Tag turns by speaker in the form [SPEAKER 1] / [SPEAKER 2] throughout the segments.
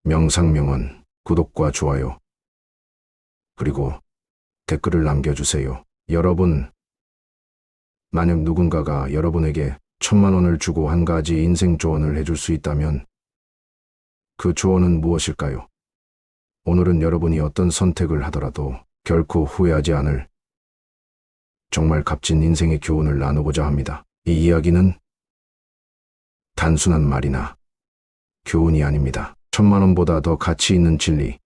[SPEAKER 1] 명상명언, 구독과 좋아요, 그리고 댓글을 남겨주세요. 여러분, 만약 누군가가 여러분에게 1,000,000원을 주고 한 가지 인생 조언을 해줄 수 있다면 그 조언은 무엇일까요? 오늘은 여러분이 어떤 선택을 하더라도 결코 후회하지 않을 정말 값진 인생의 교훈을 나누고자 합니다. 이 이야기는 단순한 말이나 교훈이 아닙니다. 1,000,000원보다 더 가치 있는 진리,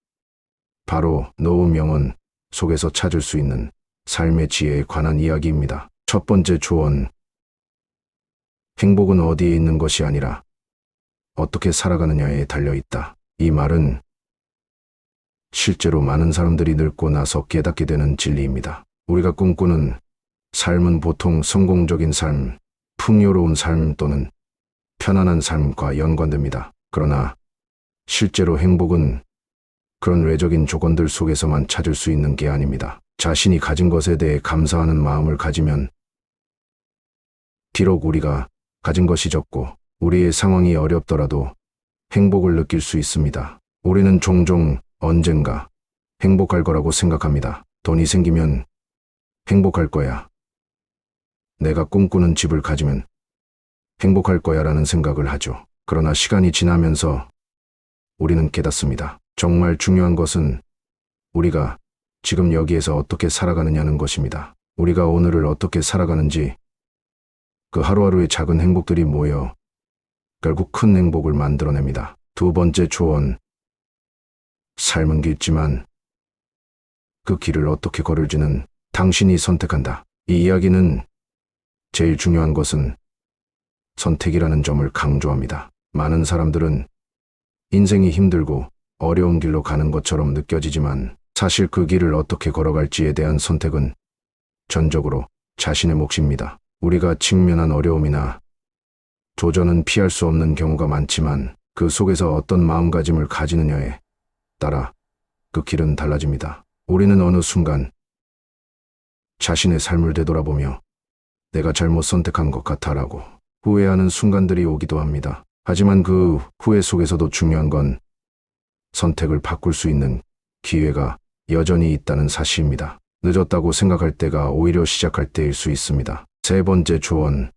[SPEAKER 1] 바로 노후 명언 속에서 찾을 수 있는 삶의 지혜에 관한 이야기입니다. 첫 번째 조언, 행복은 어디에 있는 것이 아니라 어떻게 살아가느냐에 달려있다. 이 말은 실제로 많은 사람들이 늙고 나서 깨닫게 되는 진리입니다. 우리가 꿈꾸는 삶은 보통 성공적인 삶, 풍요로운 삶 또는 편안한 삶과 연관됩니다. 그러나 실제로 행복은 그런 외적인 조건들 속에서만 찾을 수 있는 게 아닙니다. 자신이 가진 것에 대해 감사하는 마음을 가지면 비록 우리가 가진 것이 적고 우리의 상황이 어렵더라도 행복을 느낄 수 있습니다. 우리는 종종 언젠가 행복할 거라고 생각합니다. 돈이 생기면 행복할 거야. 내가 꿈꾸는 집을 가지면 행복할 거야 라는 생각을 하죠. 그러나 시간이 지나면서 우리는 깨닫습니다. 정말 중요한 것은 우리가 지금 여기에서 어떻게 살아가느냐는 것입니다. 우리가 오늘을 어떻게 살아가는지, 그 하루하루의 작은 행복들이 모여 결국 큰 행복을 만들어냅니다. 두 번째 조언, 삶은 길지만 그 길을 어떻게 걸을지는 당신이 선택한다. 이 이야기는 제일 중요한 것은 선택이라는 점을 강조합니다. 많은 사람들은 인생이 힘들고 어려운 길로 가는 것처럼 느껴지지만 사실 그 길을 어떻게 걸어갈지에 대한 선택은 전적으로 자신의 몫입니다. 우리가 직면한 어려움이나 도전은 피할 수 없는 경우가 많지만 그 속에서 어떤 마음가짐을 가지느냐에 따라 그 길은 달라집니다. 우리는 어느 순간 자신의 삶을 되돌아보며 내가 잘못 선택한 것 같아라고 후회하는 순간들이 오기도 합니다. 하지만 그 후회 속에서도 중요한 건 선택을 바꿀 수 있는 기회가 여전히 있다는 사실입니다. 늦었다고 생각할 때가 오히려 시작할 때일 수 있습니다. 세 번째 조언,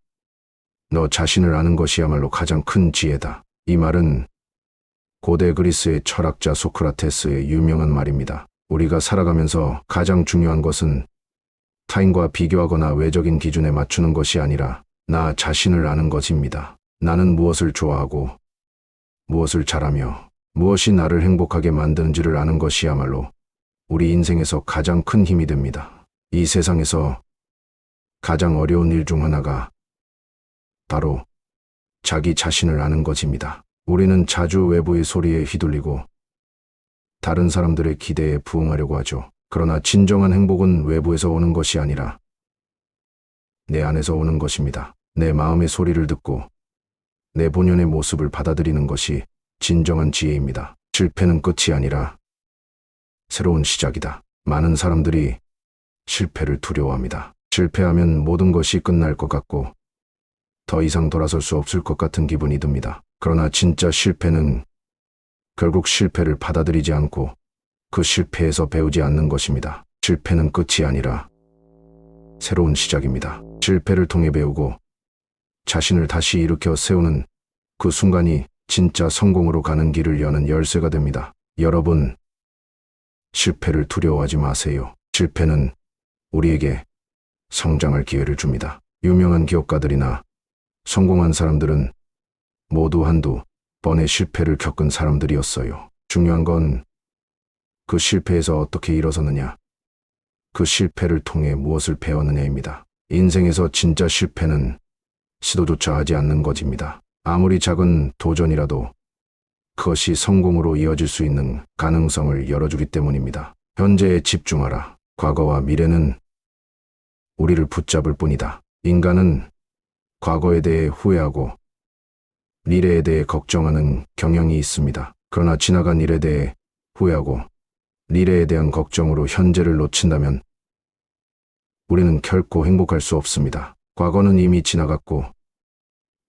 [SPEAKER 1] 너 자신을 아는 것이야말로 가장 큰 지혜다. 이 말은 고대 그리스의 철학자 소크라테스의 유명한 말입니다. 우리가 살아가면서 가장 중요한 것은 타인과 비교하거나 외적인 기준에 맞추는 것이 아니라 나 자신을 아는 것입니다. 나는 무엇을 좋아하고 무엇을 잘하며 무엇이 나를 행복하게 만드는지를 아는 것이야말로 우리 인생에서 가장 큰 힘이 됩니다. 이 세상에서 가장 어려운 일 중 하나가 바로 자기 자신을 아는 것입니다. 우리는 자주 외부의 소리에 휘둘리고 다른 사람들의 기대에 부응하려고 하죠. 그러나 진정한 행복은 외부에서 오는 것이 아니라 내 안에서 오는 것입니다. 내 마음의 소리를 듣고 내 본연의 모습을 받아들이는 것이 진정한 지혜입니다. 실패는 끝이 아니라 새로운 시작이다. 많은 사람들이 실패를 두려워합니다. 실패하면 모든 것이 끝날 것 같고 더 이상 돌아설 수 없을 것 같은 기분이 듭니다. 그러나 진짜 실패는 결국 실패를 받아들이지 않고 그 실패에서 배우지 않는 것입니다. 실패는 끝이 아니라 새로운 시작입니다. 실패를 통해 배우고 자신을 다시 일으켜 세우는 그 순간이 진짜 성공으로 가는 길을 여는 열쇠가 됩니다. 여러분, 실패를 두려워하지 마세요. 실패는 우리에게 성장할 기회를 줍니다. 유명한 기업가들이나 성공한 사람들은 모두 한두 번의 실패를 겪은 사람들이었어요. 중요한 건 그 실패에서 어떻게 일어서느냐, 그 실패를 통해 무엇을 배웠느냐입니다. 인생에서 진짜 실패는 시도조차 하지 않는 것입니다. 아무리 작은 도전이라도 그것이 성공으로 이어질 수 있는 가능성을 열어주기 때문입니다. 현재에 집중하라. 과거와 미래는 우리를 붙잡을 뿐이다. 인간은 과거에 대해 후회하고 미래에 대해 걱정하는 경향이 있습니다. 그러나 지나간 일에 대해 후회하고 미래에 대한 걱정으로 현재를 놓친다면 우리는 결코 행복할 수 없습니다. 과거는 이미 지나갔고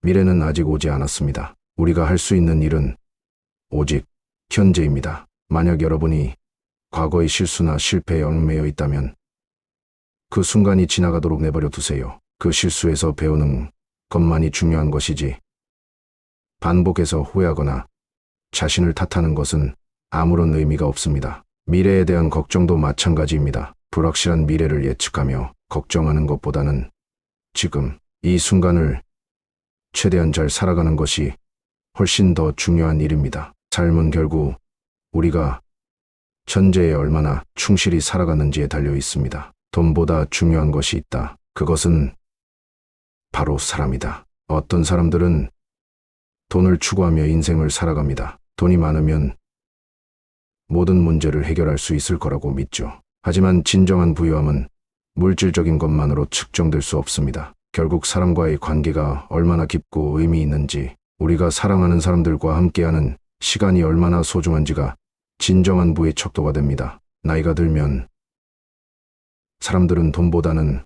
[SPEAKER 1] 미래는 아직 오지 않았습니다. 우리가 할 수 있는 일은 오직 현재입니다. 만약 여러분이 과거의 실수나 실패에 얽매여 있다면 그 순간이 지나가도록 내버려 두세요. 그 실수에서 배우는 것만이 중요한 것이지 반복해서 후회하거나 자신을 탓하는 것은 아무런 의미가 없습니다. 미래에 대한 걱정도 마찬가지입니다. 불확실한 미래를 예측하며 걱정하는 것보다는 지금 이 순간을 최대한 잘 살아가는 것이 훨씬 더 중요한 일입니다. 삶은 결국 우리가 현재에 얼마나 충실히 살아가는지에 달려 있습니다. 돈보다 중요한 것이 있다. 그것은 바로 사람이다. 어떤 사람들은 돈을 추구하며 인생을 살아갑니다. 돈이 많으면 모든 문제를 해결할 수 있을 거라고 믿죠. 하지만 진정한 부유함은 물질적인 것만으로 측정될 수 없습니다. 결국 사람과의 관계가 얼마나 깊고 의미 있는지, 우리가 사랑하는 사람들과 함께하는 시간이 얼마나 소중한지가 진정한 부의 척도가 됩니다. 나이가 들면 사람들은 돈보다는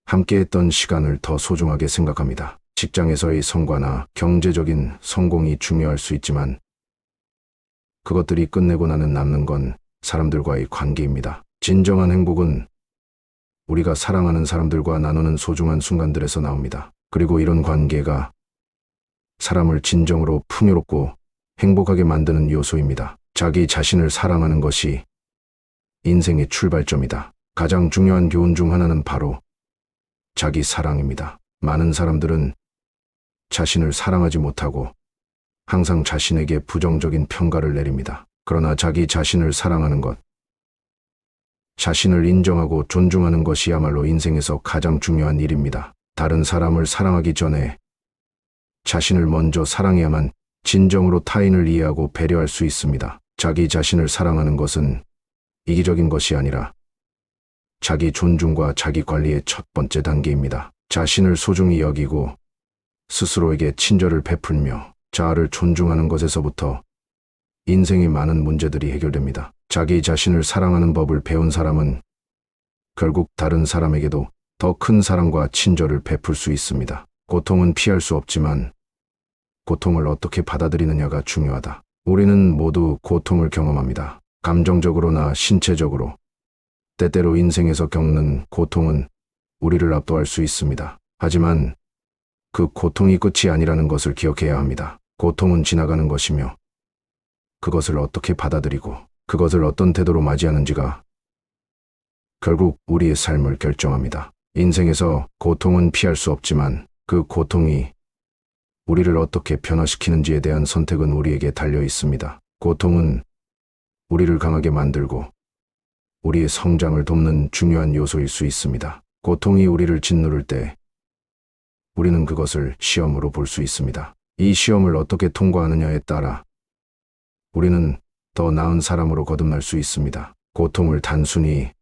[SPEAKER 1] 함께했던 시간을 더 소중하게 생각합니다. 직장에서의 성과나 경제적인 성공이 중요할 수 있지만 그것들이 끝내고 나면 남는 건 사람들과의 관계입니다. 진정한 행복은 우리가 사랑하는 사람들과 나누는 소중한 순간들에서 나옵니다. 그리고 이런 관계가 사람을 진정으로 풍요롭고 행복하게 만드는 요소입니다. 자기 자신을 사랑하는 것이 인생의 출발점이다. 가장 중요한 교훈 중 하나는 바로 자기 사랑입니다. 많은 사람들은 자신을 사랑하지 못하고 항상 자신에게 부정적인 평가를 내립니다. 그러나 자기 자신을 사랑하는 것, 자신을 인정하고 존중하는 것이야말로 인생에서 가장 중요한 일입니다. 다른 사람을 사랑하기 전에 자신을 먼저 사랑해야만 진정으로 타인을 이해하고 배려할 수 있습니다. 자기 자신을 사랑하는 것은 이기적인 것이 아니라 자기 존중과 자기 관리의 첫 번째 단계입니다. 자신을 소중히 여기고 스스로에게 친절을 베풀며 자아를 존중하는 것에서부터 인생의 많은 문제들이 해결됩니다. 자기 자신을 사랑하는 법을 배운 사람은 결국 다른 사람에게도 더 큰 사랑과 친절을 베풀 수 있습니다. 고통은 피할 수 없지만 고통을 어떻게 받아들이느냐가 중요하다. 우리는 모두 고통을 경험합니다. 감정적으로나 신체적으로. 때때로 인생에서 겪는 고통은 우리를 압도할 수 있습니다. 하지만 그 고통이 끝이 아니라는 것을 기억해야 합니다. 고통은 지나가는 것이며 그것을 어떻게 받아들이고 그것을 어떤 태도로 맞이하는지가 결국 우리의 삶을 결정합니다. 인생에서 고통은 피할 수 없지만 그 고통이 우리를 어떻게 변화시키는지에 대한 선택은 우리에게 달려 있습니다. 고통은 우리를 강하게 만들고 우리의 성장을 돕는 중요한 요소일 수 있습니다. 고통이 우리를 짓누를 때 우리는 그것을 시험으로 볼 수 있습니다. 이 시험을 어떻게 통과하느냐에 따라 우리는 더 나은 사람으로 거듭날 수 있습니다. 고통을 단순히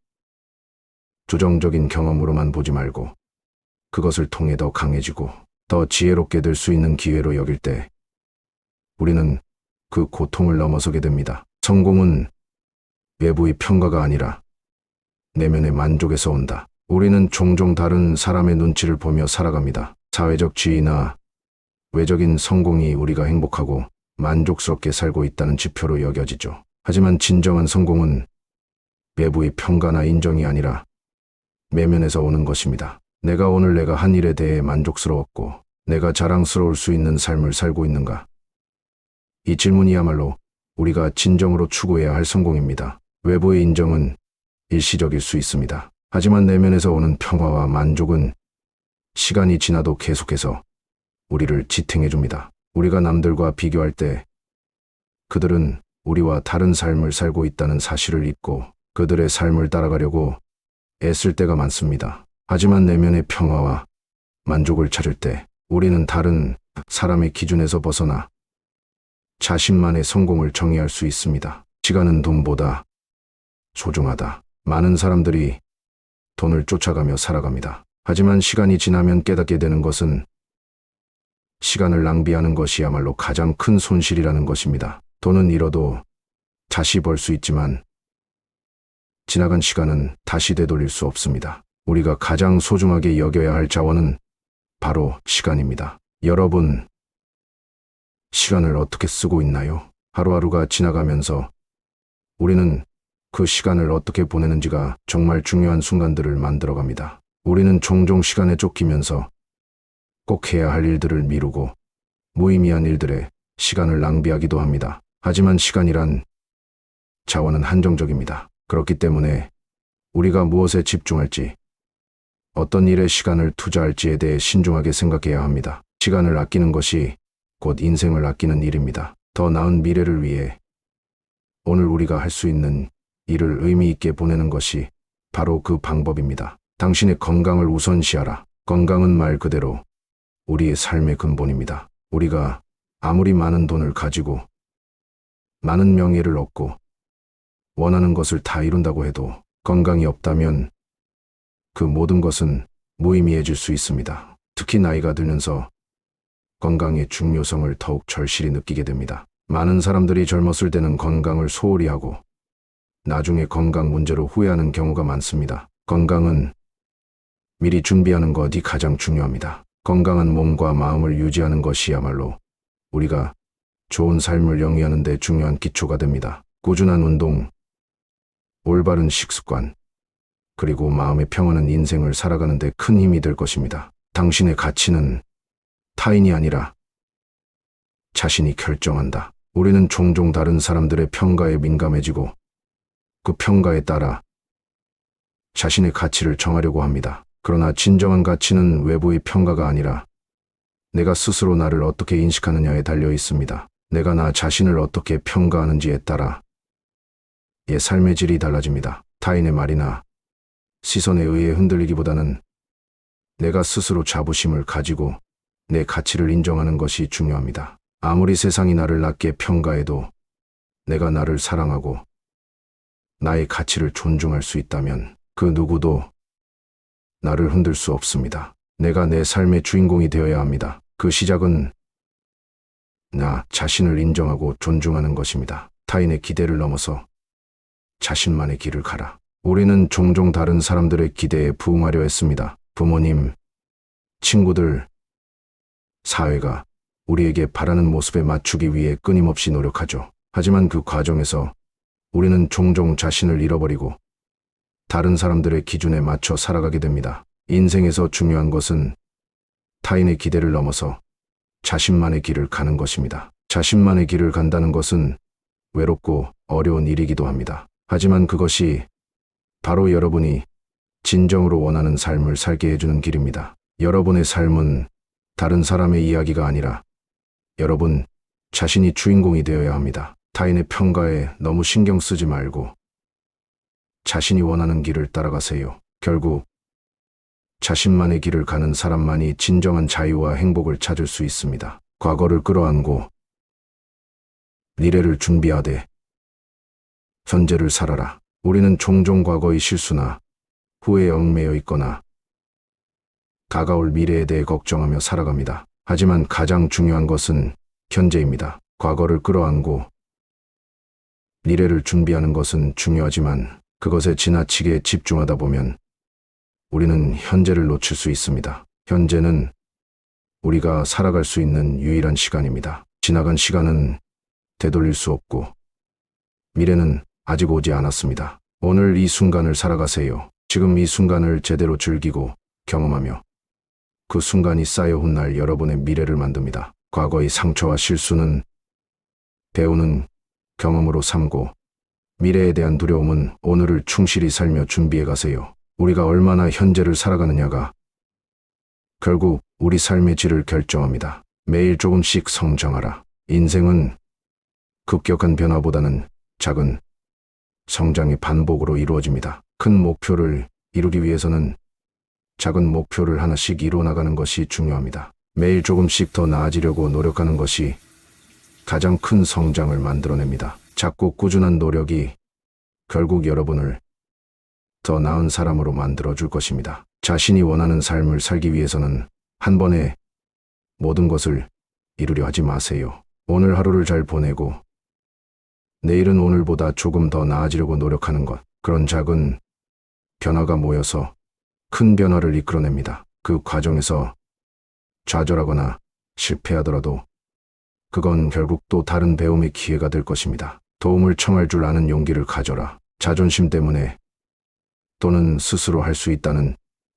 [SPEAKER 1] 조정적인 경험으로만 보지 말고 그것을 통해 더 강해지고 더 지혜롭게 될 수 있는 기회로 여길 때 우리는 그 고통을 넘어서게 됩니다. 성공은 외부의 평가가 아니라 내면의 만족에서 온다. 우리는 종종 다른 사람의 눈치를 보며 살아갑니다. 사회적 지위나 외적인 성공이 우리가 행복하고 만족스럽게 살고 있다는 지표로 여겨지죠. 하지만 진정한 성공은 외부의 평가나 인정이 아니라 내면에서 오는 것입니다. 내가 오늘 내가 한 일에 대해 만족스러웠고 내가 자랑스러울 수 있는 삶을 살고 있는가? 이 질문이야말로 우리가 진정으로 추구해야 할 성공입니다. 외부의 인정은 일시적일 수 있습니다. 하지만 내면에서 오는 평화와 만족은 시간이 지나도 계속해서 우리를 지탱해 줍니다. 우리가 남들과 비교할 때 그들은 우리와 다른 삶을 살고 있다는 사실을 잊고 그들의 삶을 따라가려고 애쓸 때가 많습니다. 하지만 내면의 평화와 만족을 찾을 때 우리는 다른 사람의 기준에서 벗어나 자신만의 성공을 정의할 수 있습니다. 시간은 돈보다 소중하다. 많은 사람들이 돈을 쫓아가며 살아갑니다. 하지만 시간이 지나면 깨닫게 되는 것은 시간을 낭비하는 것이야말로 가장 큰 손실이라는 것입니다. 돈은 잃어도 다시 벌 수 있지만 지나간 시간은 다시 되돌릴 수 없습니다. 우리가 가장 소중하게 여겨야 할 자원은 바로 시간입니다. 여러분, 시간을 어떻게 쓰고 있나요? 하루하루가 지나가면서 우리는 그 시간을 어떻게 보내는지가 정말 중요한 순간들을 만들어갑니다. 우리는 종종 시간에 쫓기면서 꼭 해야 할 일들을 미루고 무의미한 일들에 시간을 낭비하기도 합니다. 하지만 시간이란 자원은 한정적입니다. 그렇기 때문에 우리가 무엇에 집중할지, 어떤 일에 시간을 투자할지에 대해 신중하게 생각해야 합니다. 시간을 아끼는 것이 곧 인생을 아끼는 일입니다. 더 나은 미래를 위해 오늘 우리가 할 수 있는 일을 의미 있게 보내는 것이 바로 그 방법입니다. 당신의 건강을 우선시하라. 건강은 말 그대로 우리의 삶의 근본입니다. 우리가 아무리 많은 돈을 가지고 많은 명예를 얻고 원하는 것을 다 이룬다고 해도 건강이 없다면 그 모든 것은 무의미해질 수 있습니다. 특히 나이가 들면서 건강의 중요성을 더욱 절실히 느끼게 됩니다. 많은 사람들이 젊었을 때는 건강을 소홀히 하고 나중에 건강 문제로 후회하는 경우가 많습니다. 건강은 미리 준비하는 것이 가장 중요합니다. 건강한 몸과 마음을 유지하는 것이야말로 우리가 좋은 삶을 영위하는 데 중요한 기초가 됩니다. 꾸준한 운동, 올바른 식습관, 그리고 마음의 평안은 인생을 살아가는 데 큰 힘이 될 것입니다. 당신의 가치는 타인이 아니라 자신이 결정한다. 우리는 종종 다른 사람들의 평가에 민감해지고 그 평가에 따라 자신의 가치를 정하려고 합니다. 그러나 진정한 가치는 외부의 평가가 아니라 내가 스스로 나를 어떻게 인식하느냐에 달려 있습니다. 내가 나 자신을 어떻게 평가하는지에 따라 내 삶의 질이 달라집니다. 타인의 말이나 시선에 의해 흔들리기보다는 내가 스스로 자부심을 가지고 내 가치를 인정하는 것이 중요합니다. 아무리 세상이 나를 낮게 평가해도 내가 나를 사랑하고 나의 가치를 존중할 수 있다면 그 누구도 나를 흔들 수 없습니다. 내가 내 삶의 주인공이 되어야 합니다. 그 시작은 나 자신을 인정하고 존중하는 것입니다. 타인의 기대를 넘어서 자신만의 길을 가라. 우리는 종종 다른 사람들의 기대에 부응하려 했습니다. 부모님, 친구들, 사회가 우리에게 바라는 모습에 맞추기 위해 끊임없이 노력하죠. 하지만 그 과정에서 우리는 종종 자신을 잃어버리고 다른 사람들의 기준에 맞춰 살아가게 됩니다. 인생에서 중요한 것은 타인의 기대를 넘어서 자신만의 길을 가는 것입니다. 자신만의 길을 간다는 것은 외롭고 어려운 일이기도 합니다. 하지만 그것이 바로 여러분이 진정으로 원하는 삶을 살게 해주는 길입니다. 여러분의 삶은 다른 사람의 이야기가 아니라 여러분 자신이 주인공이 되어야 합니다. 타인의 평가에 너무 신경 쓰지 말고 자신이 원하는 길을 따라가세요. 결국 자신만의 길을 가는 사람만이 진정한 자유와 행복을 찾을 수 있습니다. 과거를 끌어안고 미래를 준비하되 현재를 살아라. 우리는 종종 과거의 실수나 후회에 얽매여 있거나 다가올 미래에 대해 걱정하며 살아갑니다. 하지만 가장 중요한 것은 현재입니다. 과거를 끌어안고 미래를 준비하는 것은 중요하지만 그것에 지나치게 집중하다 보면 우리는 현재를 놓칠 수 있습니다. 현재는 우리가 살아갈 수 있는 유일한 시간입니다. 지나간 시간은 되돌릴 수 없고 미래는 아직 오지 않았습니다. 오늘 이 순간을 살아가세요. 지금 이 순간을 제대로 즐기고 경험하며 그 순간이 쌓여 훗날 여러분의 미래를 만듭니다. 과거의 상처와 실수는 배우는 경험으로 삼고 미래에 대한 두려움은 오늘을 충실히 살며 준비해 가세요. 우리가 얼마나 현재를 살아가느냐가 결국 우리 삶의 질을 결정합니다. 매일 조금씩 성장하라. 인생은 급격한 변화보다는 작은 성장의 반복으로 이루어집니다. 큰 목표를 이루기 위해서는 작은 목표를 하나씩 이루어 나가는 것이 중요합니다. 매일 조금씩 더 나아지려고 노력하는 것이 가장 큰 성장을 만들어냅니다. 작고 꾸준한 노력이 결국 여러분을 더 나은 사람으로 만들어줄 것입니다. 자신이 원하는 삶을 살기 위해서는 한 번에 모든 것을 이루려 하지 마세요. 오늘 하루를 잘 보내고 내일은 오늘보다 조금 더 나아지려고 노력하는 것. 그런 작은 변화가 모여서 큰 변화를 이끌어냅니다. 그 과정에서 좌절하거나 실패하더라도 그건 결국 또 다른 배움의 기회가 될 것입니다. 도움을 청할 줄 아는 용기를 가져라. 자존심 때문에 또는 스스로 할 수 있다는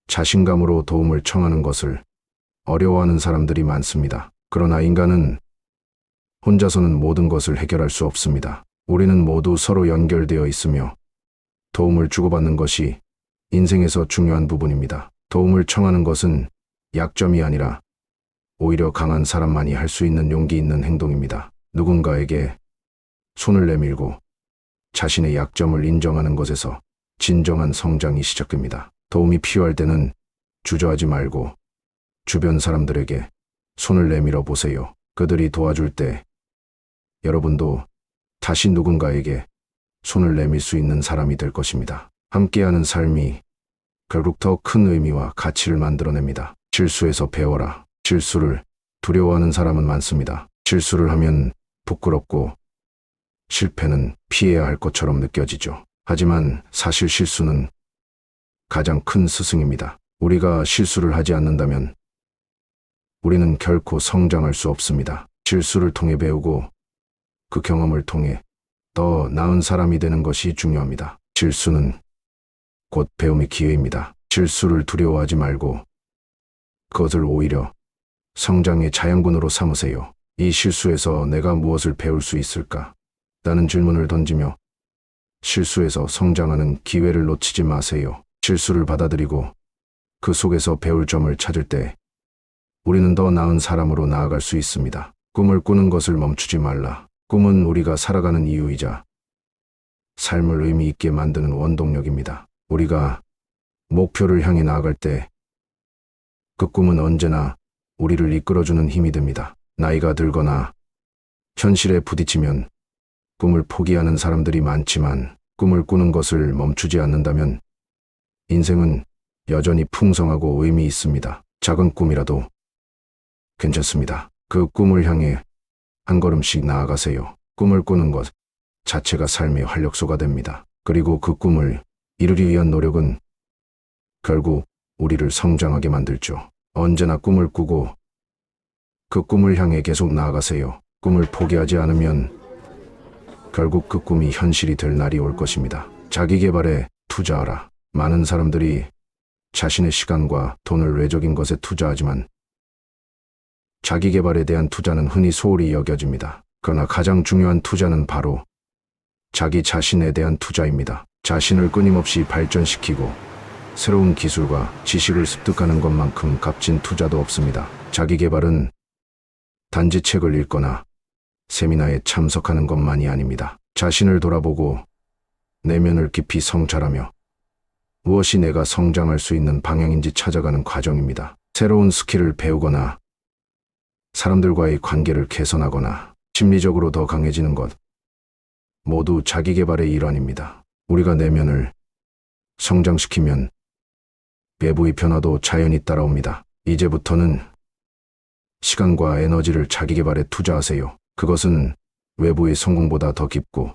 [SPEAKER 1] 자신감으로 도움을 청하는 것을 어려워하는 사람들이 많습니다. 그러나 인간은 혼자서는 모든 것을 해결할 수 없습니다. 우리는 모두 서로 연결되어 있으며 도움을 주고받는 것이 인생에서 중요한 부분입니다. 도움을 청하는 것은 약점이 아니라 오히려 강한 사람만이 할 수 있는 용기 있는 행동입니다. 누군가에게 손을 내밀고 자신의 약점을 인정하는 것에서 진정한 성장이 시작됩니다. 도움이 필요할 때는 주저하지 말고 주변 사람들에게 손을 내밀어 보세요. 그들이 도와줄 때 여러분도 다시 누군가에게 손을 내밀 수 있는 사람이 될 것입니다. 함께하는 삶이 결국 더 큰 의미와 가치를 만들어냅니다. 실수에서 배워라. 실수를 두려워하는 사람은 많습니다. 실수를 하면 부끄럽고 실패는 피해야 할 것처럼 느껴지죠. 하지만 사실 실수는 가장 큰 스승입니다. 우리가 실수를 하지 않는다면 우리는 결코 성장할 수 없습니다. 실수를 통해 배우고 그 경험을 통해 더 나은 사람이 되는 것이 중요합니다. 실수는 곧 배움의 기회입니다. 실수를 두려워하지 말고 그것을 오히려 성장의 자양분으로 삼으세요. 이 실수에서 내가 무엇을 배울 수 있을까? 라는 질문을 던지며 실수에서 성장하는 기회를 놓치지 마세요. 실수를 받아들이고 그 속에서 배울 점을 찾을 때 우리는 더 나은 사람으로 나아갈 수 있습니다. 꿈을 꾸는 것을 멈추지 말라. 꿈은 우리가 살아가는 이유이자 삶을 의미 있게 만드는 원동력입니다. 우리가 목표를 향해 나아갈 때 그 꿈은 언제나 우리를 이끌어주는 힘이 됩니다. 나이가 들거나 현실에 부딪히면 꿈을 포기하는 사람들이 많지만 꿈을 꾸는 것을 멈추지 않는다면 인생은 여전히 풍성하고 의미 있습니다. 작은 꿈이라도 괜찮습니다. 그 꿈을 향해 한 걸음씩 나아가세요. 꿈을 꾸는 것 자체가 삶의 활력소가 됩니다. 그리고 그 꿈을 이루기 위한 노력은 결국 우리를 성장하게 만들죠. 언제나 꿈을 꾸고 그 꿈을 향해 계속 나아가세요. 꿈을 포기하지 않으면 결국 그 꿈이 현실이 될 날이 올 것입니다. 자기 개발에 투자하라. 많은 사람들이 자신의 시간과 돈을 외적인 것에 투자하지만 자기 개발에 대한 투자는 흔히 소홀히 여겨집니다. 그러나 가장 중요한 투자는 바로 자기 자신에 대한 투자입니다. 자신을 끊임없이 발전시키고 새로운 기술과 지식을 습득하는 것만큼 값진 투자도 없습니다. 자기 개발은 단지 책을 읽거나 세미나에 참석하는 것만이 아닙니다. 자신을 돌아보고 내면을 깊이 성찰하며 무엇이 내가 성장할 수 있는 방향인지 찾아가는 과정입니다. 새로운 스킬을 배우거나 사람들과의 관계를 개선하거나 심리적으로 더 강해지는 것 모두 자기 개발의 일환입니다. 우리가 내면을 성장시키면 외부의 변화도 자연히 따라옵니다. 이제부터는 시간과 에너지를 자기 개발에 투자하세요. 그것은 외부의 성공보다 더 깊고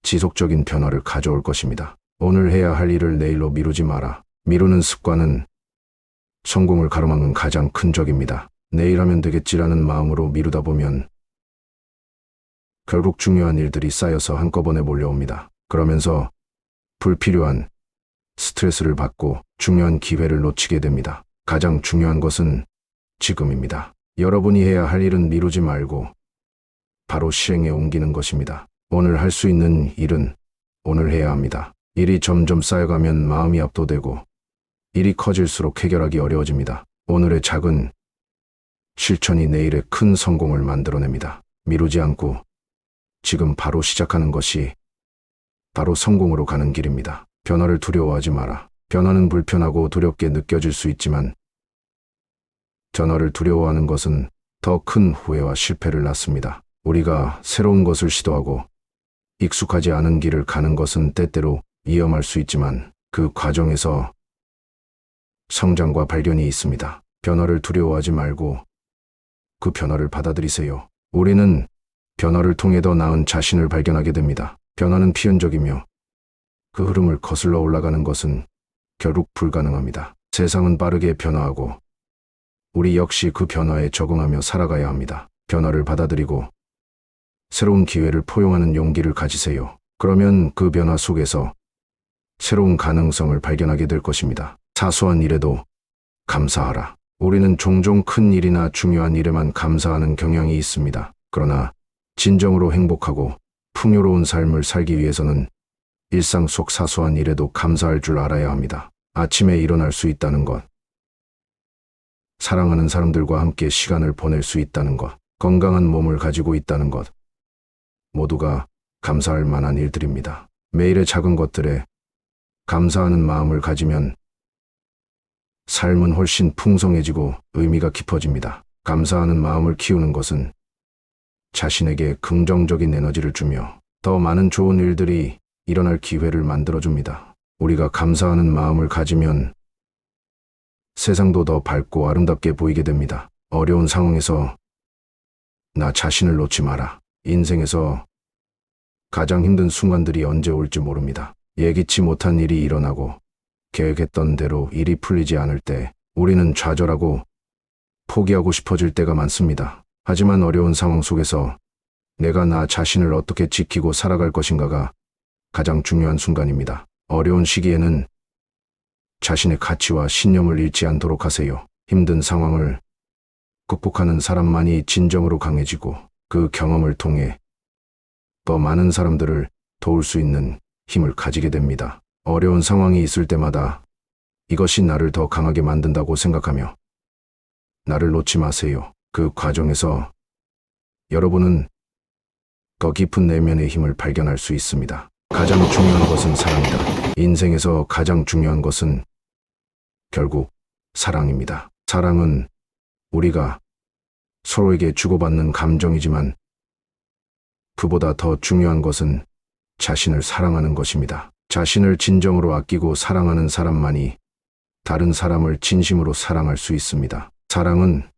[SPEAKER 1] 지속적인 변화를 가져올 것입니다. 오늘 해야 할 일을 내일로 미루지 마라. 미루는 습관은 성공을 가로막는 가장 큰 적입니다. 내일 하면 되겠지라는 마음으로 미루다 보면 결국 중요한 일들이 쌓여서 한꺼번에 몰려옵니다. 그러면서 불필요한 스트레스를 받고 중요한 기회를 놓치게 됩니다. 가장 중요한 것은 지금입니다. 여러분이 해야 할 일은 미루지 말고 바로 실행에 옮기는 것입니다. 오늘 할 수 있는 일은 오늘 해야 합니다. 일이 점점 쌓여가면 마음이 압도되고 일이 커질수록 해결하기 어려워집니다. 오늘의 작은 실천이 내일의 큰 성공을 만들어냅니다. 미루지 않고 지금 바로 시작하는 것이 바로 성공으로 가는 길입니다. 변화를 두려워하지 마라. 변화는 불편하고 두렵게 느껴질 수 있지만 변화를 두려워하는 것은 더 큰 후회와 실패를 낳습니다. 우리가 새로운 것을 시도하고 익숙하지 않은 길을 가는 것은 때때로 위험할 수 있지만 그 과정에서 성장과 발견이 있습니다. 변화를 두려워하지 말고 그 변화를 받아들이세요. 우리는 변화를 통해 더 나은 자신을 발견하게 됩니다. 변화는 필연적이며 그 흐름을 거슬러 올라가는 것은 결국 불가능합니다. 세상은 빠르게 변화하고 우리 역시 그 변화에 적응하며 살아가야 합니다. 변화를 받아들이고 새로운 기회를 포용하는 용기를 가지세요. 그러면 그 변화 속에서 새로운 가능성을 발견하게 될 것입니다. 사소한 일에도 감사하라. 우리는 종종 큰 일이나 중요한 일에만 감사하는 경향이 있습니다. 그러나 진정으로 행복하고 풍요로운 삶을 살기 위해서는 일상 속 사소한 일에도 감사할 줄 알아야 합니다. 아침에 일어날 수 있다는 것, 사랑하는 사람들과 함께 시간을 보낼 수 있다는 것, 건강한 몸을 가지고 있다는 것, 모두가 감사할 만한 일들입니다. 매일의 작은 것들에 감사하는 마음을 가지면 삶은 훨씬 풍성해지고 의미가 깊어집니다. 감사하는 마음을 키우는 것은 자신에게 긍정적인 에너지를 주며 더 많은 좋은 일들이 일어날 기회를 만들어줍니다. 우리가 감사하는 마음을 가지면 세상도 더 밝고 아름답게 보이게 됩니다. 어려운 상황에서 나 자신을 놓지 마라. 인생에서 가장 힘든 순간들이 언제 올지 모릅니다. 예기치 못한 일이 일어나고 계획했던 대로 일이 풀리지 않을 때 우리는 좌절하고 포기하고 싶어질 때가 많습니다. 하지만 어려운 상황 속에서 내가 나 자신을 어떻게 지키고 살아갈 것인가가 가장 중요한 순간입니다. 어려운 시기에는 자신의 가치와 신념을 잃지 않도록 하세요. 힘든 상황을 극복하는 사람만이 진정으로 강해지고 그 경험을 통해 더 많은 사람들을 도울 수 있는 힘을 가지게 됩니다. 어려운 상황이 있을 때마다 이것이 나를 더 강하게 만든다고 생각하며 나를 놓지 마세요. 그 과정에서 여러분은 더 깊은 내면의 힘을 발견할 수 있습니다. 가장 중요한 것은 사랑이다. 인생에서 가장 중요한 것은 결국 사랑입니다. 사랑은 우리가 서로에게 주고받는 감정이지만 그보다 더 중요한 것은 자신을 사랑하는 것입니다. 자신을 진정으로 아끼고 사랑하는 사람만이 다른 사람을 진심으로 사랑할 수 있습니다. 사랑은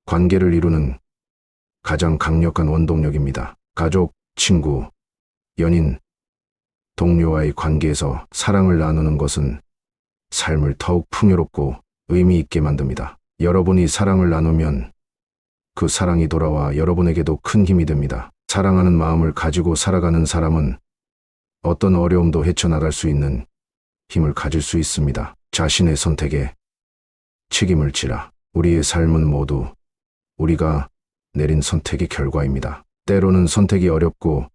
[SPEAKER 1] 관계를 이루는 가장 강력한 원동력입니다. 가족, 친구, 연인, 동료와의 관계에서 사랑을 나누는 것은 삶을 더욱 풍요롭고 의미 있게 만듭니다. 여러분이 사랑을 나누면 그 사랑이 돌아와 여러분에게도 큰 힘이 됩니다. 사랑하는 마음을 가지고 살아가는 사람은 어떤 어려움도 헤쳐나갈 수 있는 힘을 가질 수 있습니다. 자신의 선택에 책임을 지라. 우리의 삶은 모두 우리가 내린 선택의 결과입니다. 때로는 선택이 어렵고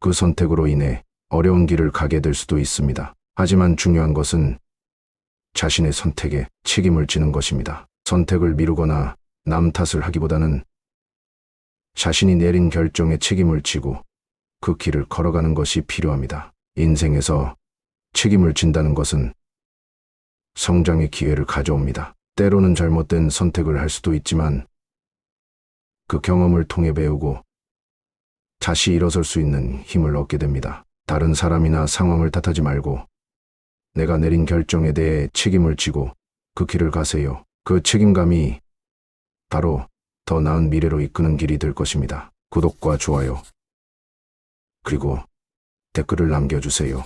[SPEAKER 1] 그 선택으로 인해 어려운 길을 가게 될 수도 있습니다. 하지만 중요한 것은 자신의 선택에 책임을 지는 것입니다. 선택을 미루거나 남 탓을 하기보다는 자신이 내린 결정에 책임을 지고 그 길을 걸어가는 것이 필요합니다. 인생에서 책임을 진다는 것은 성장의 기회를 가져옵니다. 때로는 잘못된 선택을 할 수도 있지만 그 경험을 통해 배우고 다시 일어설 수 있는 힘을 얻게 됩니다. 다른 사람이나 상황을 탓하지 말고 내가 내린 결정에 대해 책임을 지고 그 길을 가세요. 그 책임감이 바로 더 나은 미래로 이끄는 길이 될 것입니다. 구독과 좋아요, 그리고 댓글을 남겨주세요.